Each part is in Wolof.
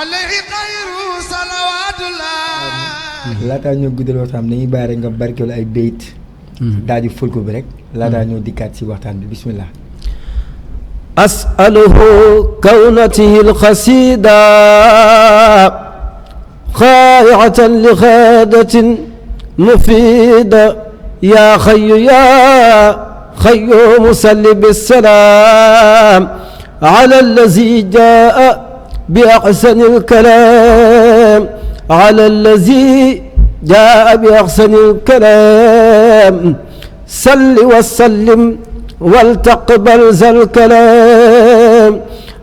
alayhi xayru salawaatullah. laataa ñoo guddal waxtaan bi dañuy bàyyi rek nga barkeelu ay bayit daal di fulku bi rek laataa ñoo dikkaat si waxtaan bi bismillah. أسأله كونته القصيدة خائعة لغادة مفيدة يا خي يا خيوم صل بالسلام على الذي جاء بأحسن الكلام على الذي جاء بأحسن الكلام صل وسلم ولتقبل ذا الكلام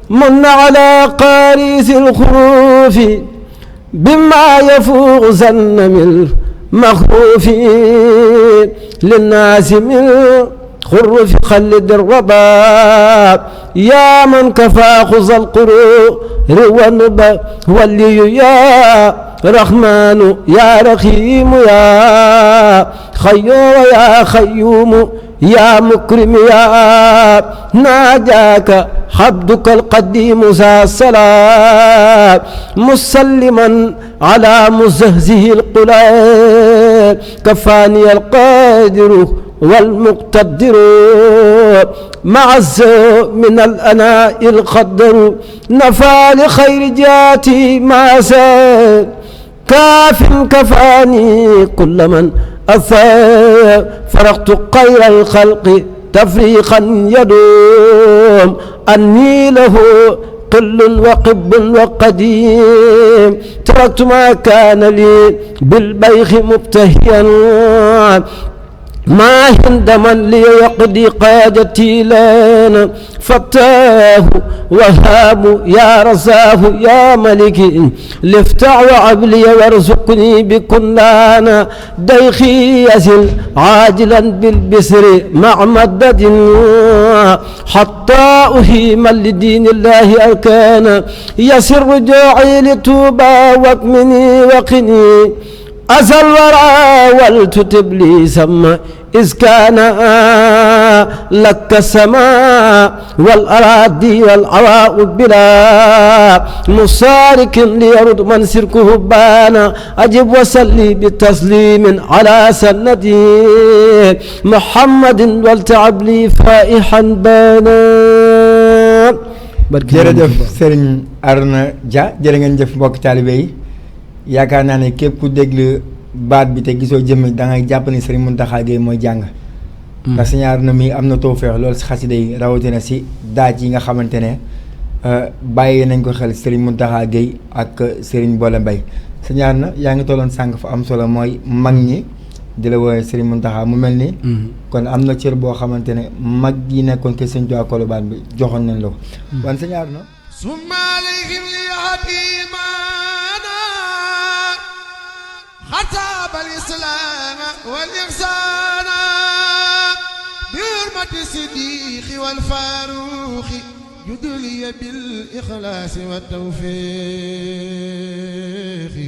من على قارئ الخروف بما يفوق ظن من المخوف للناس من خرف خلد الرباب يا من كفى خذ القرور والنبا ولي يا رحمن يا رحيم يا خيو يا خيوم يا مكرم يا ناجاك عبدك القديم ذا السلام مسلما على مزهزه القلاب كفاني القادر والمقتدر مع من الأناء القدر نفى لخير جاتي ما زاد كاف كفاني كل من أثاب فرقت خير الخلق تفريقا يدوم أني له قل وقب وقديم تركت ما كان لي بالبيخ مبتهيا ما هند من لي يقضي قادتي لنا فتاه وهاب يا رزاه يا ملكي لفتع وعبلي وارزقني بكلانا ديخي يزل عاجلا بالبسر مع مدد حتى أهيم لدين الله أركانا يسر رجوعي لتوبى واكمني وقني أزل ورا والتتب لي سما إذ كان لك السماء والأراضي والعواء بلا مصارك ليرد من سركه بانا أجب وسلي بالتسليم على سندي محمد والتعب لي فائحا بانا. jërëjëf Serigne Arona Dia jërë ngeen jëf mbokk taalibe yi yaakaar naa ne képp ku déglu baat bi te gisoo jëmmi da ngay jàpp ni Serigne Mountakha Gueye mooy jàng. ndax Serigne Arona mi am na tawfeex loolu si xasida yi rawatina si daaj yi nga xamante ne bàyyi nañ ko xel Serigne Mountakha Gueye ak Serigne Bolle Mbaye. Serigne Arona yaa ngi tolloon sànq fa am solo mooy mag ñi di la woowee Serigne Mountakha mu mel ni. kon am na cër boo xamante ne mag yi nekkoon ke Serigne Touba Colobane bi joxoon nañ la ko. kon Serigne Arona. summa alayhim liyatimaana xataab al-islaam wal-ihsaana bi hurmati siddiqi wal-faaruqi judliya bil-ixlaasi wat-tawfiiqi